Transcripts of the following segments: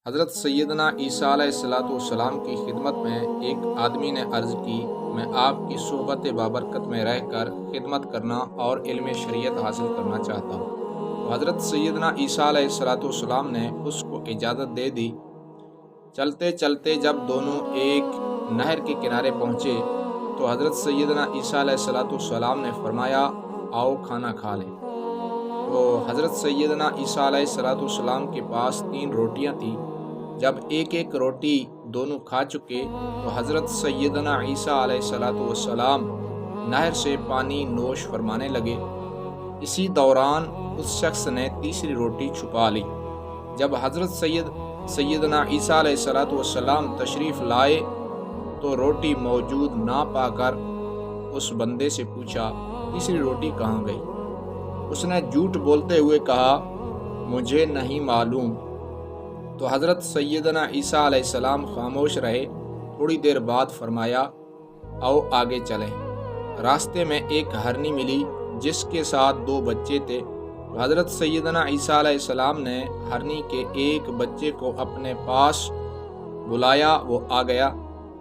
حضرت سیدنا عیسیٰ علیہ السلام کی خدمت میں ایک آدمی نے عرض کی، میں آپ کی صحبت بابرکت میں رہ کر خدمت کرنا اور علم شریعت حاصل کرنا چاہتا ہوں۔ تو حضرت سیدنا عیسیٰ علیہ السلام نے اس کو اجازت دے دی۔ چلتے چلتے جب دونوں ایک نہر کے کنارے پہنچے تو حضرت سیدنا عیسیٰ علیہ السلام نے فرمایا، آؤ کھانا کھا لیں۔ تو حضرت سیدنا عیسیٰ علیہ السلام کے پاس 3 روٹیاں تھیں۔ جب ایک ایک روٹی دونوں کھا چکے تو حضرت سیدنا عیسیٰ علیہ السلام نہر سے پانی نوش فرمانے لگے۔ اسی دوران اس شخص نے تیسری روٹی چھپا لی۔ جب حضرت سیدنا عیسیٰ علیہ السلام تشریف لائے تو روٹی موجود نہ پا کر اس بندے سے پوچھا، تیسری روٹی کہاں گئی؟ اس نے جھوٹ بولتے ہوئے کہا، مجھے نہیں معلوم۔ تو حضرت سیدنا عیسیٰ علیہ السلام خاموش رہے۔ تھوڑی دیر بعد فرمایا، آؤ آگے چلیں۔ راستے میں ایک ہرنی ملی جس کے ساتھ 2 بچے تھے۔ تو حضرت سیدنا عیسیٰ علیہ السلام نے ہرنی کے ایک بچے کو اپنے پاس بلایا، وہ آ گیا۔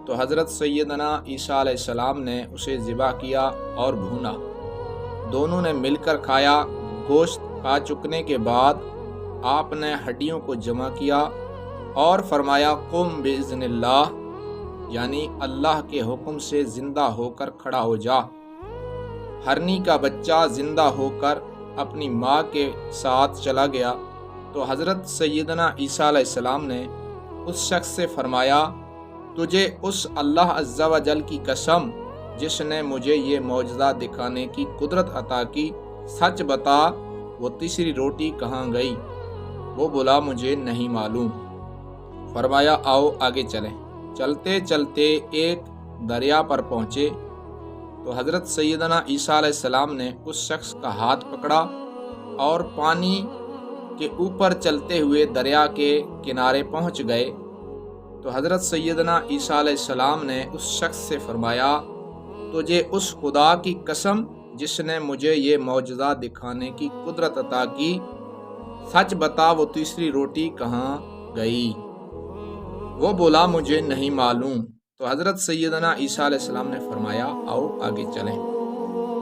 تو حضرت سیدنا عیسیٰ علیہ السلام نے اسے ذبح کیا اور بھونا۔ دونوں نے مل کر کھایا۔ گوشت کھا چکنے کے بعد آپ نے ہڈیوں کو جمع کیا اور فرمایا، قم باذن اللہ، یعنی اللہ کے حکم سے زندہ ہو کر کھڑا ہو جا۔ ہرنی کا بچہ زندہ ہو کر اپنی ماں کے ساتھ چلا گیا۔ تو حضرت سیدنا عیسیٰ علیہ السلام نے اس شخص سے فرمایا، تجھے اس اللہ عز و جل کی قسم جس نے مجھے یہ معجزہ دکھانے کی قدرت عطا کی، سچ بتا وہ تیسری روٹی کہاں گئی؟ وہ بولا، مجھے نہیں معلوم۔ فرمایا، آؤ آگے چلیں۔ چلتے چلتے ایک دریا پر پہنچے تو حضرت سیدنا عیسیٰ علیہ السلام نے اس شخص کا ہاتھ پکڑا اور پانی کے اوپر چلتے ہوئے دریا کے کنارے پہنچ گئے۔ تو حضرت سیدنا عیسیٰ علیہ السلام نے اس شخص سے فرمایا، تجھے اس خدا کی قسم جس نے مجھے یہ معجزہ دکھانے کی قدرت عطا کی، سچ بتا وہ تیسری روٹی کہاں گئی؟ وہ بولا، مجھے نہیں معلوم۔ تو حضرت سیدنا عیسیٰ علیہ السلام نے فرمایا، آؤ آگے چلیں۔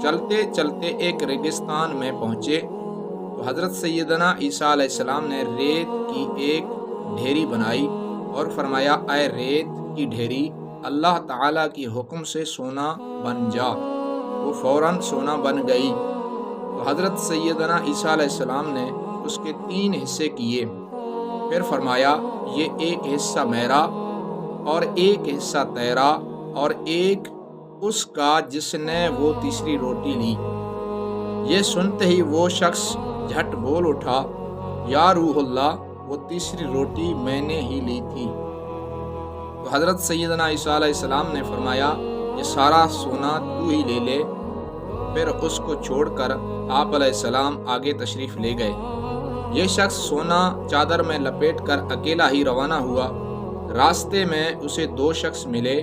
چلتے چلتے ایک ریگستان میں پہنچے تو حضرت سیدنا عیسیٰ علیہ السلام نے ریت کی ایک ڈھیری بنائی اور فرمایا، اے ریت کی ڈھیری، اللہ تعالیٰ کی حکم سے سونا بن جا۔ وہ فوراً سونا بن گئی۔ تو حضرت سیدنا عیسیٰ علیہ السلام نے اس کے 3 حصے کیے، پھر فرمایا، یہ ایک حصہ میرا اور ایک حصہ تیرا اور ایک اس کا جس نے وہ تیسری روٹی لی۔ یہ سنتے ہی وہ شخص جھٹ بول اٹھا، یا روح اللہ، وہ تیسری روٹی میں نے ہی لی تھی۔ تو حضرت سیدنا عیسیٰ علیہ السلام نے فرمایا، یہ سارا سونا تو ہی لے لے۔ پھر اس کو چھوڑ کر آپ علیہ السلام آگے تشریف لے گئے۔ یہ شخص سونا چادر میں لپیٹ کر اکیلا ہی روانہ ہوا۔ راستے میں اسے 2 شخص ملے۔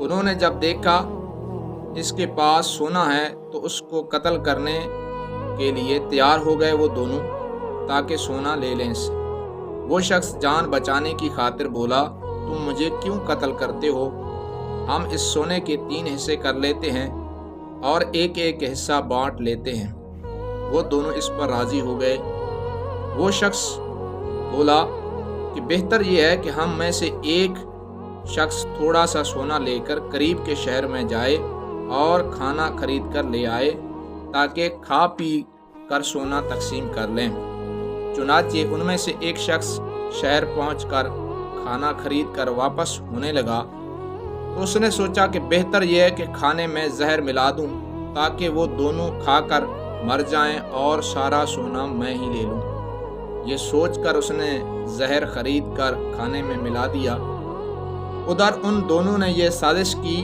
انہوں نے جب دیکھا اس کے پاس سونا ہے تو اس کو قتل کرنے کے لیے تیار ہو گئے وہ دونوں، تاکہ سونا لے لیں اس سے۔ وہ شخص جان بچانے کی خاطر بولا، تم مجھے کیوں قتل کرتے ہو؟ ہم اس سونے کے 3 حصے کر لیتے ہیں اور ایک ایک حصہ بانٹ لیتے ہیں۔ وہ دونوں اس پر راضی ہو گئے۔ وہ شخص بولا کہ بہتر یہ ہے کہ ہم میں سے ایک شخص تھوڑا سا سونا لے کر قریب کے شہر میں جائے اور کھانا خرید کر لے آئے، تاکہ کھا پی کر سونا تقسیم کر لیں۔ چنانچہ ان میں سے ایک شخص شہر پہنچ کر کھانا خرید کر واپس ہونے لگا تو اس نے سوچا کہ بہتر یہ ہے کہ کھانے میں زہر ملا دوں تاکہ وہ دونوں کھا کر مر جائیں اور سارا سونا میں ہی لے لوں۔ یہ سوچ کر اس نے زہر خرید کر کھانے میں ملا دیا۔ ادھر ان دونوں نے یہ سازش کی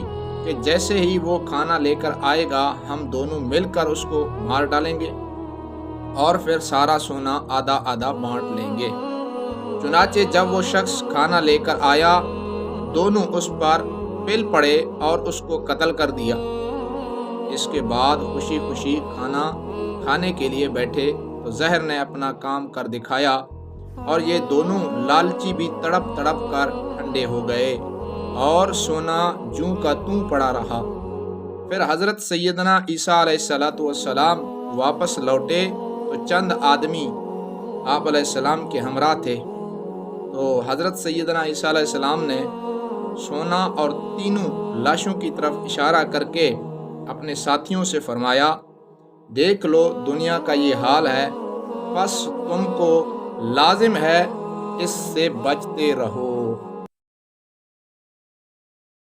کہ جیسے ہی وہ کھانا لے کر آئے گا ہم دونوں مل کر اس کو مار ڈالیں گے اور پھر سارا سونا آدھا آدھا بانٹ لیں گے۔ چنانچہ جب وہ شخص کھانا لے کر آیا دونوں اس پر پل پڑے اور اس کو قتل کر دیا۔ اس کے بعد خوشی خوشی کھانا کھانے کے لیے بیٹھے تو زہر نے اپنا کام کر دکھایا۔ اور یہ دونوں لالچی بھی تڑپ تڑپ کر ٹھنڈے ہو گئے اور سونا جوں کا توں پڑا رہا۔ پھر حضرت سیدنا عیسیٰ علیہ السلام واپس لوٹے تو چند آدمی آپ علیہ السلام کے ہمراہ تھے، تو حضرت سیدنا عیسیٰ علیہ السلام نے سونا اور تینوں لاشوں کی طرف اشارہ کر کے اپنے ساتھیوں سے فرمایا، دیکھ لو دنیا کا یہ حال ہے، بس تم کو لازم ہے اس سے بچتے رہو۔